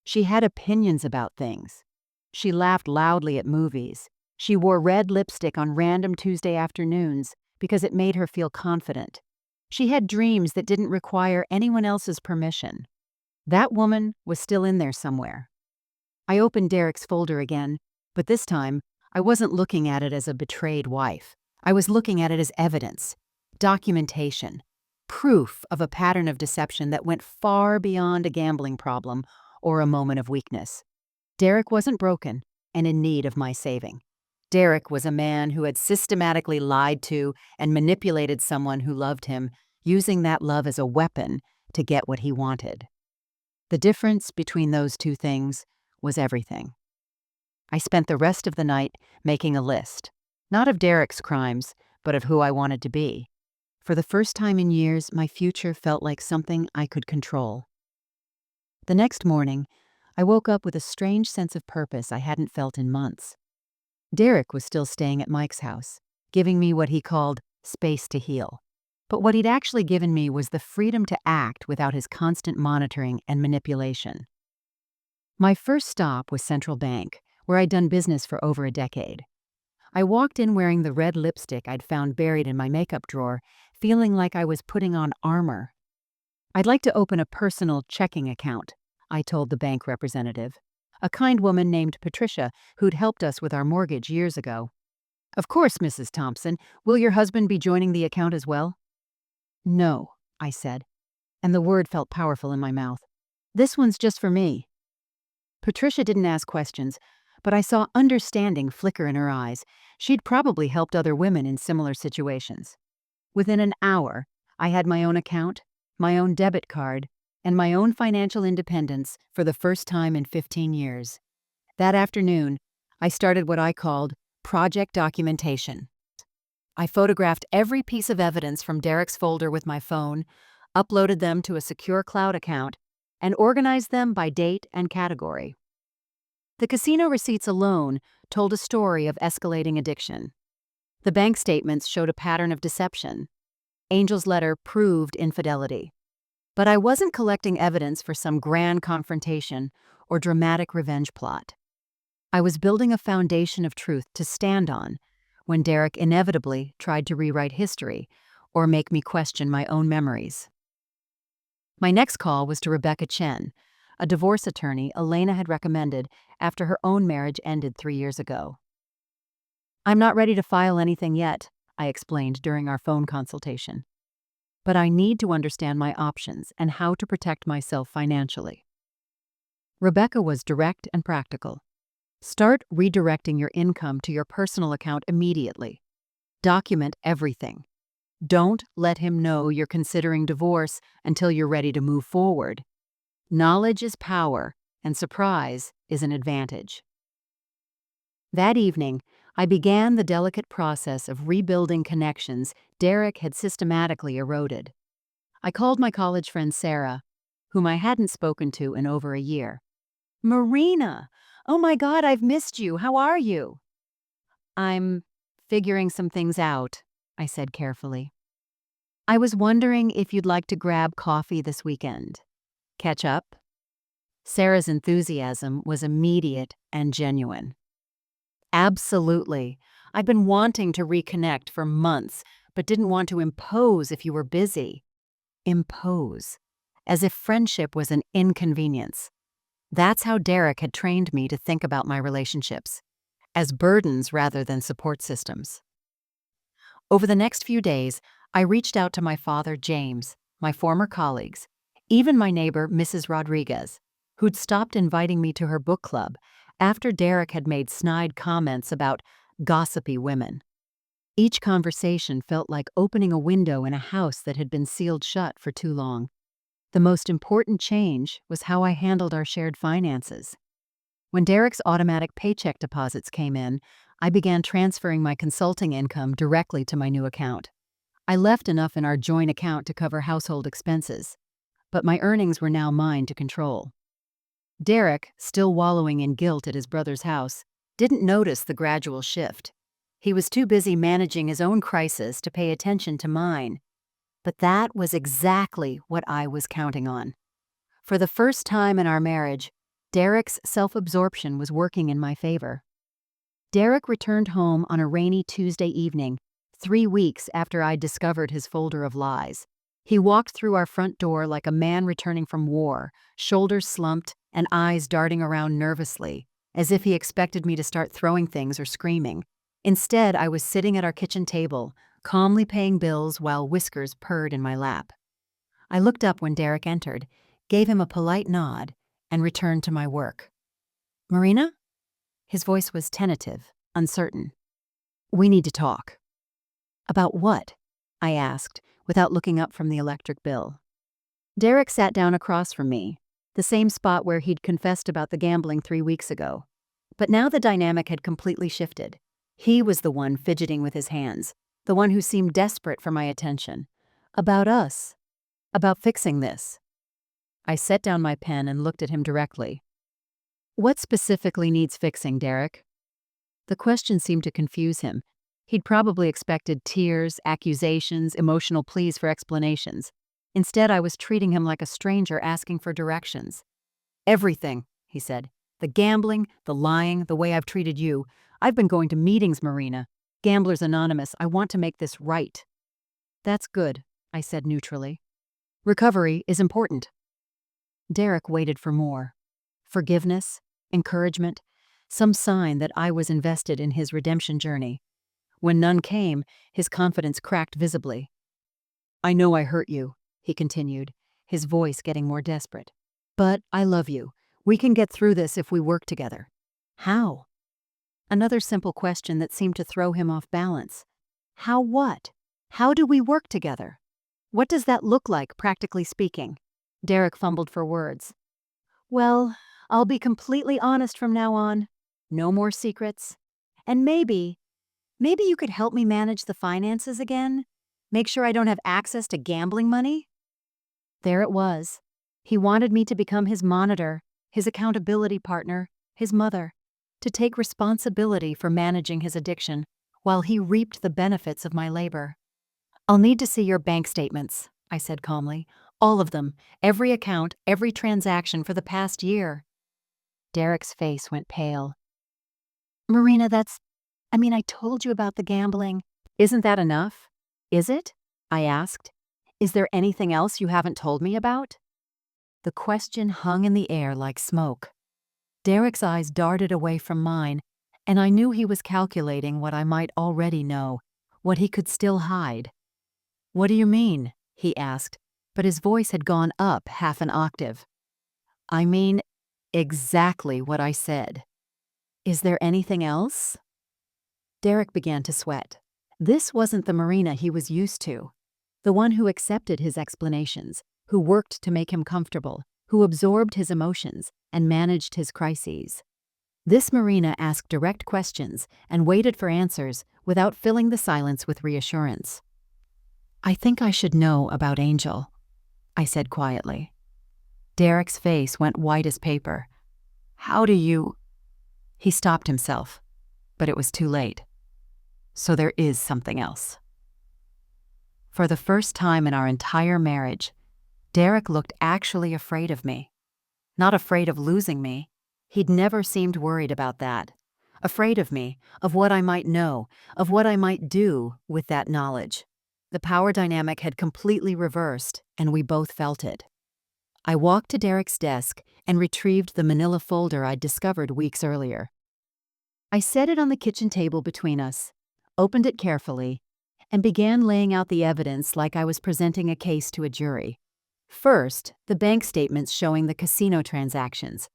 She had opinions about things. She laughed loudly at movies. She wore red lipstick on random Tuesday afternoons because it made her feel confident. She had dreams that didn't require anyone else's permission. That woman was still in there somewhere. I opened Derek's folder again, but this time I wasn't looking at it as a betrayed wife. I was looking at it as evidence, documentation, proof of a pattern of deception that went far beyond a gambling problem or a moment of weakness. Derek wasn't broken and in need of my saving. Derek was a man who had systematically lied to and manipulated someone who loved him, using that love as a weapon to get what he wanted. The difference between those two things was everything. I spent the rest of the night making a list, not of Derek's crimes, but of who I wanted to be. For the first time in years, my future felt like something I could control. The next morning, I woke up with a strange sense of purpose I hadn't felt in months. Derek was still staying at Mike's house, giving me what he called space to heal. But what he'd actually given me was the freedom to act without his constant monitoring and manipulation. My first stop was Central Bank, where I'd done business for over a decade. I walked in wearing the red lipstick I'd found buried in my makeup drawer, feeling like I was putting on armor. "I'd like to open a personal checking account," I told the bank representative, a kind woman named Patricia who'd helped us with our mortgage years ago. "Of course, Mrs. Thompson. Will your husband be joining the account as well?" "No," I said, and the word felt powerful in my mouth. "This one's just for me." Patricia didn't ask questions, but I saw understanding flicker in her eyes. She'd probably helped other women in similar situations. Within an hour, I had my own account, my own debit card, and my own financial independence for the first time in 15 years. That afternoon, I started what I called project documentation. I photographed every piece of evidence from Derek's folder with my phone, uploaded them to a secure cloud account, and organized them by date and category. The casino receipts alone told a story of escalating addiction. The bank statements showed a pattern of deception. Angel's letter proved infidelity. But I wasn't collecting evidence for some grand confrontation or dramatic revenge plot. I was building a foundation of truth to stand on when Derek inevitably tried to rewrite history or make me question my own memories. My next call was to Rebecca Chen, a divorce attorney Elena had recommended after her own marriage ended 3 years ago. "I'm not ready to file anything yet," I explained during our phone consultation. "But I need to understand my options and how to protect myself financially." Rebecca was direct and practical. Start redirecting your income to your personal account immediately. Document everything. Don't let him know you're considering divorce until you're ready to move forward. Knowledge is power, and surprise is an advantage. That evening, I began the delicate process of rebuilding connections Derek had systematically eroded. I called my college friend Sarah, whom I hadn't spoken to in over a year. "Marina! Oh my God, I've missed you. How are you?" "I'm figuring some things out," I said carefully. "I was wondering if you'd like to grab coffee this weekend. Catch up?" Sarah's enthusiasm was immediate and genuine. "Absolutely. I've been wanting to reconnect for months, but didn't want to impose if you were busy." Impose. As if friendship was an inconvenience. That's how Derek had trained me to think about my relationships, as burdens rather than support systems. Over the next few days, I reached out to my father, James, my former colleagues, even my neighbor, Mrs. Rodriguez, who'd stopped inviting me to her book club after Derek had made snide comments about gossipy women. Each conversation felt like opening a window in a house that had been sealed shut for too long. The most important change was how I handled our shared finances. When Derek's automatic paycheck deposits came in, I began transferring my consulting income directly to my new account. I left enough in our joint account to cover household expenses, but my earnings were now mine to control. Derek, still wallowing in guilt at his brother's house, didn't notice the gradual shift. He was too busy managing his own crisis to pay attention to mine. But that was exactly what I was counting on. For the first time in our marriage, Derek's self-absorption was working in my favor. Derek returned home on a rainy Tuesday evening, 3 weeks after I'd discovered his folder of lies. He walked through our front door like a man returning from war, shoulders slumped and eyes darting around nervously, as if he expected me to start throwing things or screaming. Instead, I was sitting at our kitchen table, calmly paying bills while whiskers purred in my lap. I looked up when Derek entered, gave him a polite nod, and returned to my work. "Marina?" His voice was tentative, uncertain. "We need to talk." "About what?" I asked, without looking up from the electric bill. Derek sat down across from me, the same spot where he'd confessed about the gambling 3 weeks ago. But now the dynamic had completely shifted. He was the one fidgeting with his hands, the one who seemed desperate for my attention. "About us. About fixing this." I set down my pen and looked at him directly. "What specifically needs fixing, Derek?" The question seemed to confuse him. He'd probably expected tears, accusations, emotional pleas for explanations. Instead, I was treating him like a stranger asking for directions. "Everything," he said. "The gambling, the lying, the way I've treated you. I've been going to meetings, Marina. Gamblers Anonymous, I want to make this right." "That's good," I said neutrally. "Recovery is important." Derek waited for more. Forgiveness, encouragement, some sign that I was invested in his redemption journey. When none came, his confidence cracked visibly. "I know I hurt you," he continued, his voice getting more desperate. "But I love you. We can get through this if we work together." "How?" Another simple question that seemed to throw him off balance. How what? How do we work together? What does that look like, practically speaking? Derek fumbled for words. "Well, I'll be completely honest from now on. No more secrets. And maybe you could help me manage the finances again? Make sure I don't have access to gambling money?" There it was. He wanted me to become his monitor, his accountability partner, his mother, to take responsibility for managing his addiction while he reaped the benefits of my labor. "I'll need to see your bank statements," I said calmly. "All of them, every account, every transaction for the past year." Derek's face went pale. "Marina, I told you about the gambling." "Isn't that enough? Is it?" I asked. "Is there anything else you haven't told me about?" The question hung in the air like smoke. Derek's eyes darted away from mine, and I knew he was calculating what I might already know, what he could still hide. "What do you mean?" he asked, but his voice had gone up half an octave. "I mean exactly what I said." "Is there anything else?" Derek began to sweat. This wasn't the Marina he was used to. The one who accepted his explanations, who worked to make him comfortable, who absorbed his emotions and managed his crises. This Marina asked direct questions and waited for answers without filling the silence with reassurance. "I think I should know about Angel," I said quietly. Derek's face went white as paper. "How do you—" He stopped himself, but it was too late. "So there is something else." For the first time in our entire marriage, Derek looked actually afraid of me. Not afraid of losing me. He'd never seemed worried about that. Afraid of me, of what I might know, of what I might do with that knowledge. The power dynamic had completely reversed, and we both felt it. I walked to Derek's desk and retrieved the manila folder I'd discovered weeks earlier. I set it on the kitchen table between us, opened it carefully, and began laying out the evidence like I was presenting a case to a jury. First, the bank statements showing the casino transactions.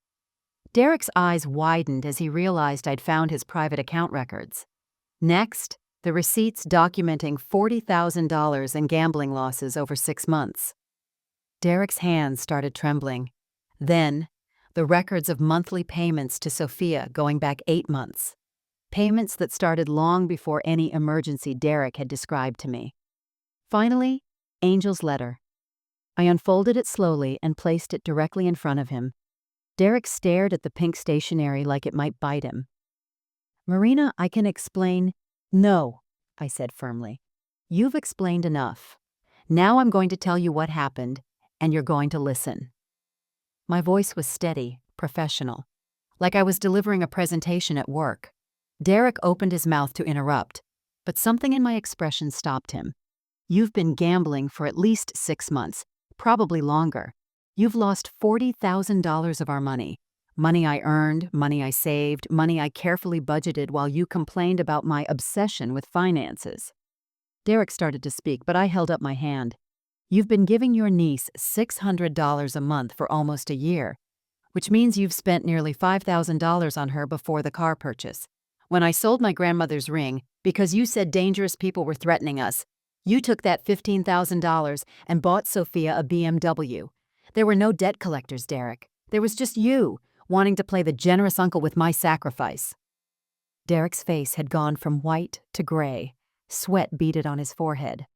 Derek's eyes widened as he realized I'd found his private account records. Next, the receipts documenting $40,000 in gambling losses over 6 months. Derek's hands started trembling. Then, the records of monthly payments to Sophia going back 8 months. Payments that started long before any emergency Derek had described to me. Finally, Angel's letter. I unfolded it slowly and placed it directly in front of him. Derek stared at the pink stationery like it might bite him. "Marina, I can explain." "No," I said firmly. "You've explained enough. Now I'm going to tell you what happened, and you're going to listen." My voice was steady, professional, like I was delivering a presentation at work. Derek opened his mouth to interrupt, but something in my expression stopped him. "You've been gambling for at least 6 months, probably longer. You've lost $40,000 of our money. Money I earned, money I saved, money I carefully budgeted while you complained about my obsession with finances." Derek started to speak, but I held up my hand. "You've been giving your niece $600 a month for almost a year, which means you've spent nearly $5,000 on her before the car purchase. When I sold my grandmother's ring, because you said dangerous people were threatening us, you took that $15,000 and bought Sophia a BMW. There were no debt collectors, Derek. There was just you, wanting to play the generous uncle with my sacrifice." Derek's face had gone from white to gray. Sweat beaded on his forehead.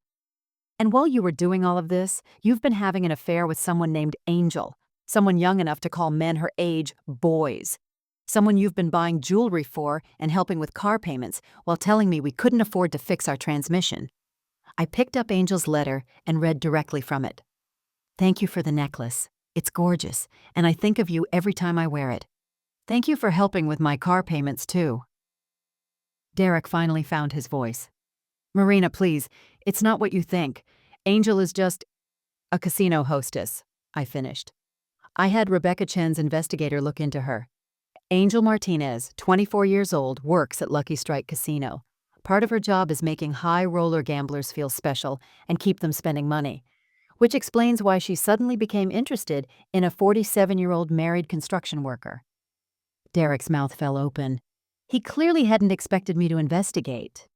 "And while you were doing all of this, you've been having an affair with someone named Angel, someone young enough to call men her age boys. Someone you've been buying jewelry for and helping with car payments while telling me we couldn't afford to fix our transmission." I picked up Angel's letter and read directly from it. "Thank you for the necklace. It's gorgeous, and I think of you every time I wear it. Thank you for helping with my car payments, too." Derek finally found his voice. "Marina, please, it's not what you think. Angel is just a casino hostess," I finished. I had Rebecca Chen's investigator look into her. "Angel Martinez, 24 years old, works at Lucky Strike Casino. Part of her job is making high roller gamblers feel special and keep them spending money, which explains why she suddenly became interested in a 47-year-old married construction worker." Derek's mouth fell open. He clearly hadn't expected me to investigate.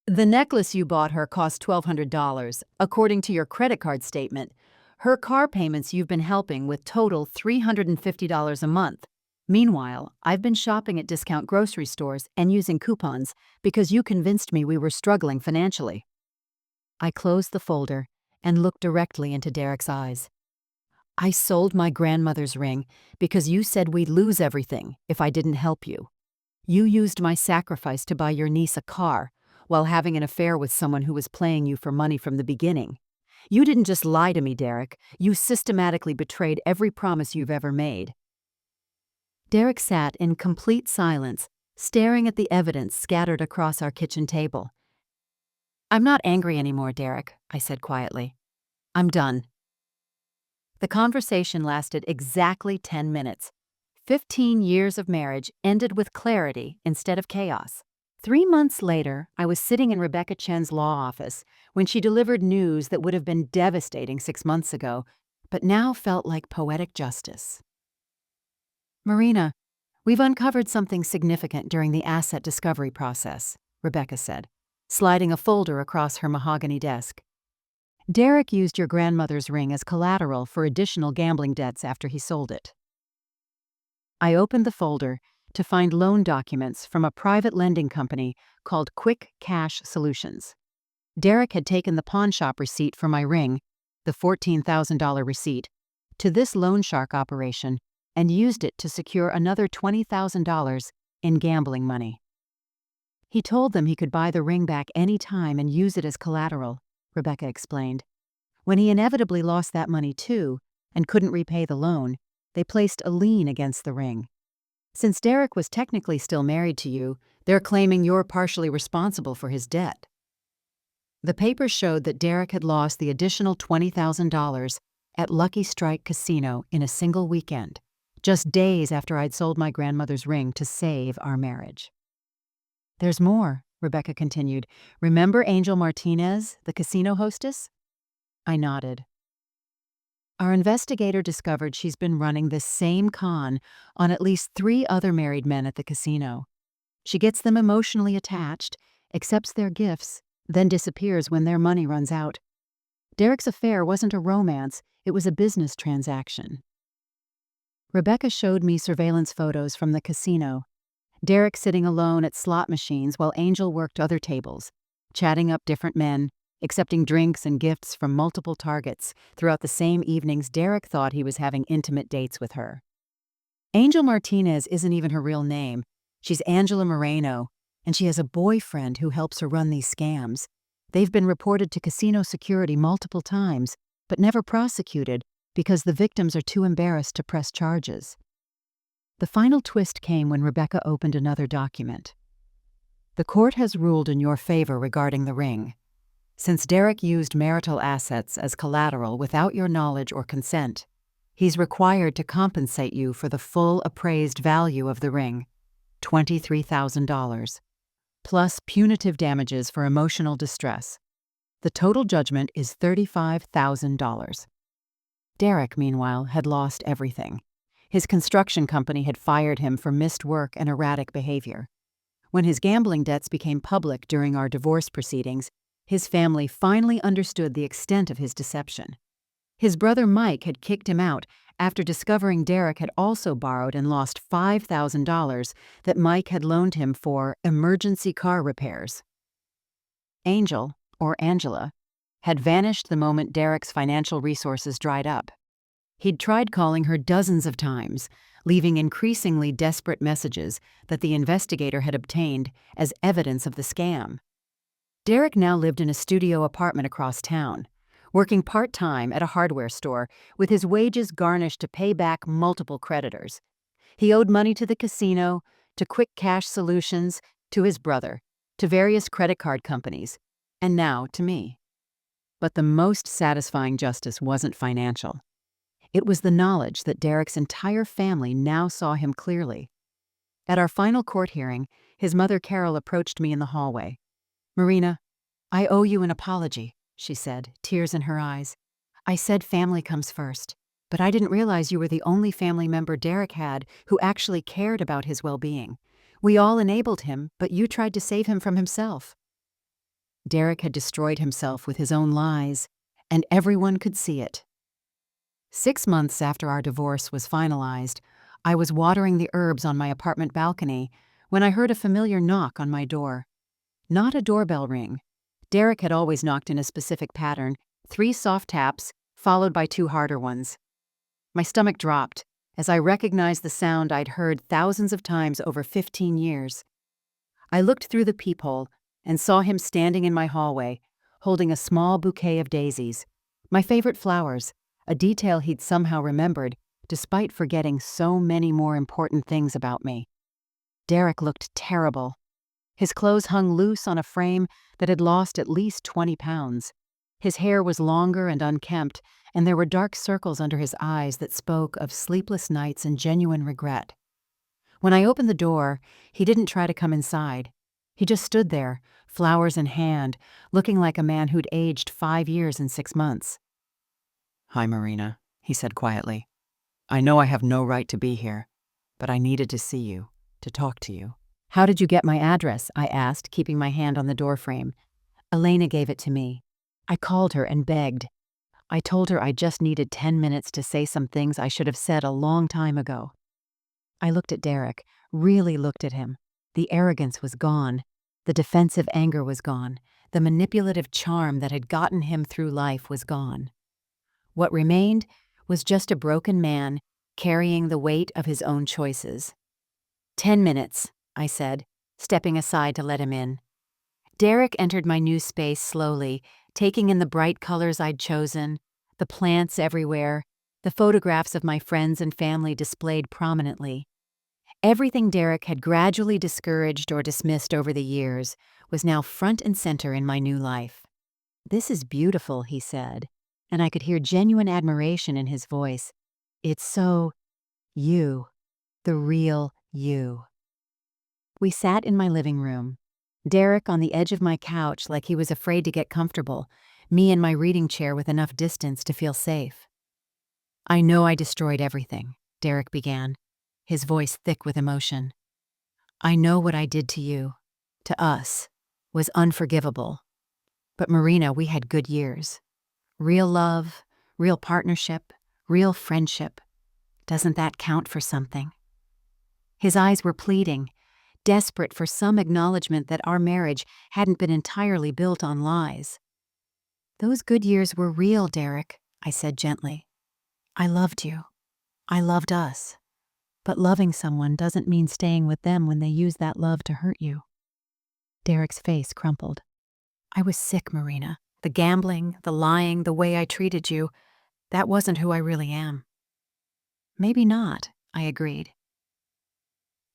"The necklace you bought her cost $1,200, according to your credit card statement. Her car payments you've been helping with total $350 a month. Meanwhile, I've been shopping at discount grocery stores and using coupons because you convinced me we were struggling financially." I closed the folder and looked directly into Derek's eyes. "I sold my grandmother's ring because you said we'd lose everything if I didn't help you. You used my sacrifice to buy your niece a car while having an affair with someone who was playing you for money from the beginning. You didn't just lie to me, Derek. You systematically betrayed every promise you've ever made." Derek sat in complete silence, staring at the evidence scattered across our kitchen table. "I'm not angry anymore, Derek," I said quietly. "I'm done." The conversation lasted exactly 10 minutes. 15 years of marriage ended with clarity instead of chaos. 3 months later, I was sitting in Rebecca Chen's law office when she delivered news that would have been devastating 6 months ago, but now felt like poetic justice. "Marina, we've uncovered something significant during the asset discovery process," Rebecca said, sliding a folder across her mahogany desk. "Derek used your grandmother's ring as collateral for additional gambling debts after he sold it." I opened the folder to find loan documents from a private lending company called Quick Cash Solutions. Derek had taken the pawn shop receipt for my ring, the $14,000 receipt, to this loan shark operation and used it to secure another $20,000 in gambling money. "He told them he could buy the ring back any time and use it as collateral," Rebecca explained. "When he inevitably lost that money too and couldn't repay the loan, they placed a lien against the ring. Since Derek was technically still married to you, they're claiming you're partially responsible for his debt." The papers showed that Derek had lost the additional $20,000 at Lucky Strike Casino in a single weekend, just days after I'd sold my grandmother's ring to save our marriage. "There's more," Rebecca continued. "Remember Angel Martinez, the casino hostess?" I nodded. "Our investigator discovered she's been running this same con on at least 3 other married men at the casino. She gets them emotionally attached, accepts their gifts, then disappears when their money runs out. Derek's affair wasn't a romance, it was a business transaction." Rebecca showed me surveillance photos from the casino. Derek sitting alone at slot machines while Angel worked other tables, chatting up different men, accepting drinks and gifts from multiple targets. Throughout the same evenings, Derek thought he was having intimate dates with her. Angel Martinez isn't even her real name. She's Angela Moreno, and she has a boyfriend who helps her run these scams. They've been reported to casino security multiple times, but never prosecuted because the victims are too embarrassed to press charges. The final twist came when Rebecca opened another document. The court has ruled in your favor regarding the ring. Since Derek used marital assets as collateral without your knowledge or consent, he's required to compensate you for the full appraised value of the ring, $23,000, plus punitive damages for emotional distress. The total judgment is $35,000. Derek, meanwhile, had lost everything. His construction company had fired him for missed work and erratic behavior. When his gambling debts became public during our divorce proceedings, his family finally understood the extent of his deception. His brother Mike had kicked him out after discovering Derek had also borrowed and lost $5,000 that Mike had loaned him for emergency car repairs. Angel, or Angela, had vanished the moment Derek's financial resources dried up. He'd tried calling her dozens of times, leaving increasingly desperate messages that the investigator had obtained as evidence of the scam. Derek now lived in a studio apartment across town, working part-time at a hardware store with his wages garnished to pay back multiple creditors. He owed money to the casino, to Quick Cash Solutions, to his brother, to various credit card companies, and now to me. But the most satisfying justice wasn't financial. It was the knowledge that Derek's entire family now saw him clearly. At our final court hearing, his mother Carol approached me in the hallway. "Marina, I owe you an apology," she said, tears in her eyes. "I said family comes first, but I didn't realize you were the only family member Derek had who actually cared about his well-being. We all enabled him, but you tried to save him from himself." Derek had destroyed himself with his own lies, and everyone could see it. 6 months after our divorce was finalized, I was watering the herbs on my apartment balcony when I heard a familiar knock on my door. Not a doorbell ring. Derek had always knocked in a specific pattern, 3 soft taps, followed by 2 harder ones. My stomach dropped as I recognized the sound I'd heard thousands of times over 15 years. I looked through the peephole and saw him standing in my hallway, holding a small bouquet of daisies, my favorite flowers, a detail he'd somehow remembered, despite forgetting so many more important things about me. Derek looked terrible. His clothes hung loose on a frame that had lost at least 20 pounds. His hair was longer and unkempt, and there were dark circles under his eyes that spoke of sleepless nights and genuine regret. When I opened the door, he didn't try to come inside. He just stood there, flowers in hand, looking like a man who'd aged 5 years and 6 months. "Hi, Marina," he said quietly. "I know I have no right to be here, but I needed to see you, to talk to you." "How did you get my address?" I asked, keeping my hand on the doorframe. "Elena gave it to me. I called her and begged. I told her I just needed 10 minutes to say some things I should have said a long time ago." I looked at Derek, really looked at him. The arrogance was gone. The defensive anger was gone. The manipulative charm that had gotten him through life was gone. What remained was just a broken man carrying the weight of his own choices. 10 minutes, I said, stepping aside to let him in. Derek entered my new space slowly, taking in the bright colors I'd chosen, the plants everywhere, the photographs of my friends and family displayed prominently. Everything Derek had gradually discouraged or dismissed over the years was now front and center in my new life. "This is beautiful," he said, and I could hear genuine admiration in his voice. "It's so you, the real you." We sat in my living room, Derek on the edge of my couch like he was afraid to get comfortable, me in my reading chair with enough distance to feel safe. "I know I destroyed everything," Derek began, his voice thick with emotion. "I know what I did to you, to us, was unforgivable. But Marina, we had good years. Real love, real partnership, real friendship. Doesn't that count for something?" His eyes were pleading, desperate for some acknowledgement that our marriage hadn't been entirely built on lies. Those good years were real, Derek, I said gently. I loved you. I loved us. But loving someone doesn't mean staying with them when they use that love to hurt you. Derek's face crumpled. I was sick, Marina. The gambling, the lying, the way I treated you, that wasn't who I really am. Maybe not, I agreed.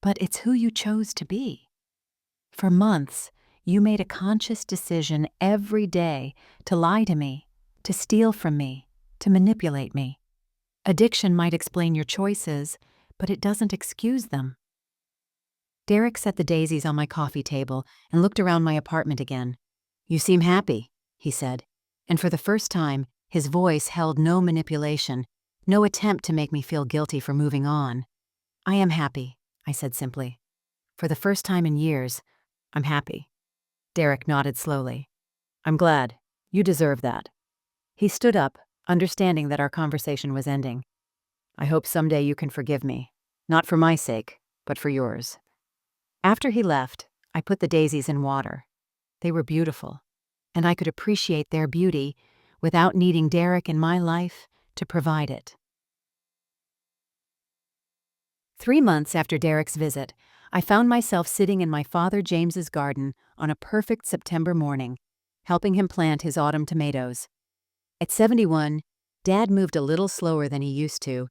But it's who you chose to be. For months, you made a conscious decision every day to lie to me, to steal from me, to manipulate me. Addiction might explain your choices, but it doesn't excuse them. Derek set the daisies on my coffee table and looked around my apartment again. You seem happy, he said, and for the first time, his voice held no manipulation, no attempt to make me feel guilty for moving on. I am happy, I said simply. For the first time in years, I'm happy. Derek nodded slowly. I'm glad. You deserve that. He stood up, understanding that our conversation was ending. I hope someday you can forgive me. Not for my sake, but for yours. After he left, I put the daisies in water. They were beautiful, and I could appreciate their beauty without needing Derek in my life to provide it. 3 months after Derek's visit, I found myself sitting in my father James's garden on a perfect September morning, helping him plant his autumn tomatoes. At 71, Dad moved a little slower than he used to,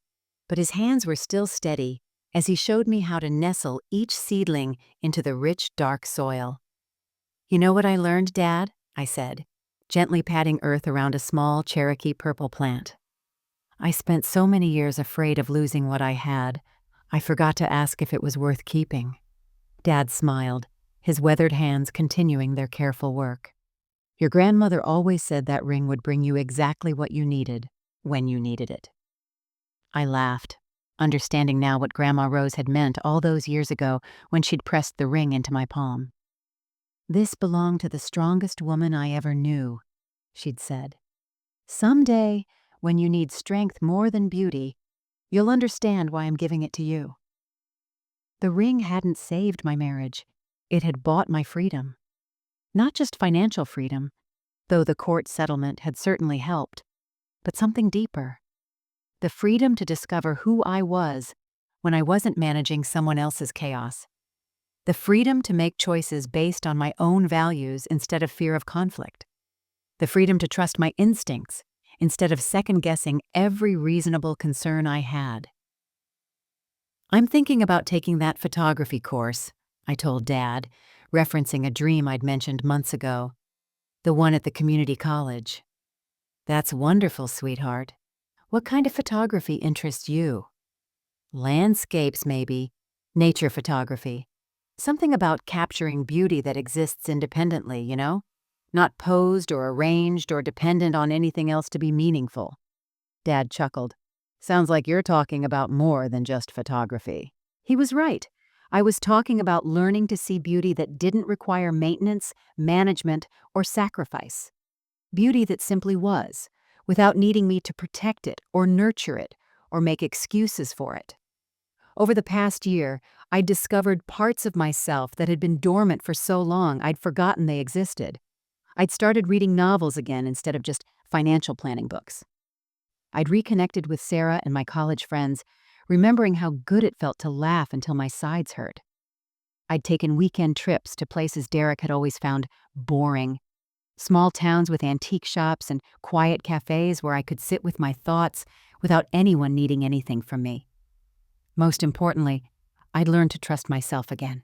but his hands were still steady as he showed me how to nestle each seedling into the rich, dark soil. You know what I learned, Dad? I said, gently patting earth around a small Cherokee purple plant. I spent so many years afraid of losing what I had, I forgot to ask if it was worth keeping. Dad smiled, his weathered hands continuing their careful work. Your grandmother always said that ring would bring you exactly what you needed, when you needed it. I laughed, understanding now what Grandma Rose had meant all those years ago when she'd pressed the ring into my palm. This belonged to the strongest woman I ever knew, she'd said. Someday, when you need strength more than beauty, you'll understand why I'm giving it to you. The ring hadn't saved my marriage. It had bought my freedom. Not just financial freedom, though the court settlement had certainly helped, but something deeper. The freedom to discover who I was when I wasn't managing someone else's chaos. The freedom to make choices based on my own values instead of fear of conflict. The freedom to trust my instincts instead of second-guessing every reasonable concern I had. I'm thinking about taking that photography course, I told Dad, referencing a dream I'd mentioned months ago. The one at the community college. That's wonderful, sweetheart. What kind of photography interests you? Landscapes, maybe. Nature photography. Something about capturing beauty that exists independently, you know? Not posed or arranged or dependent on anything else to be meaningful. Dad chuckled. Sounds like you're talking about more than just photography. He was right. I was talking about learning to see beauty that didn't require maintenance, management, or sacrifice. Beauty that simply was, without needing me to protect it or nurture it or make excuses for it. Over the past year, I'd discovered parts of myself that had been dormant for so long I'd forgotten they existed. I'd started reading novels again instead of just financial planning books. I'd reconnected with Sarah and my college friends, remembering how good it felt to laugh until my sides hurt. I'd taken weekend trips to places Derek had always found boring. Small towns with antique shops and quiet cafes where I could sit with my thoughts without anyone needing anything from me. Most importantly, I'd learned to trust myself again.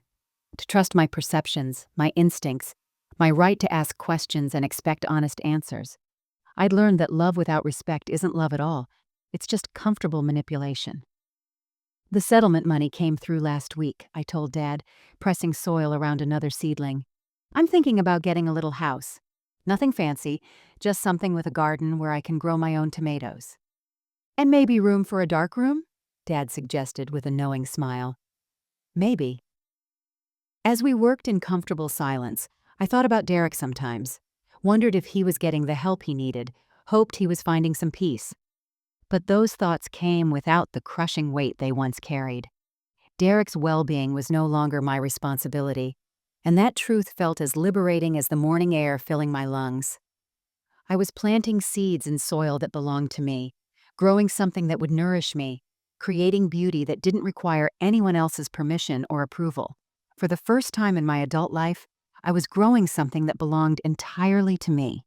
To trust my perceptions, my instincts, my right to ask questions and expect honest answers. I'd learned that love without respect isn't love at all. It's just comfortable manipulation. The settlement money came through last week, I told Dad, pressing soil around another seedling. I'm thinking about getting a little house. Nothing fancy, just something with a garden where I can grow my own tomatoes. And maybe room for a dark room? Dad suggested with a knowing smile. Maybe. As we worked in comfortable silence, I thought about Derek sometimes, wondered if he was getting the help he needed, hoped he was finding some peace. But those thoughts came without the crushing weight they once carried. Derek's well-being was no longer my responsibility, and that truth felt as liberating as the morning air filling my lungs. I was planting seeds in soil that belonged to me, growing something that would nourish me, creating beauty that didn't require anyone else's permission or approval. For the first time in my adult life, I was growing something that belonged entirely to me.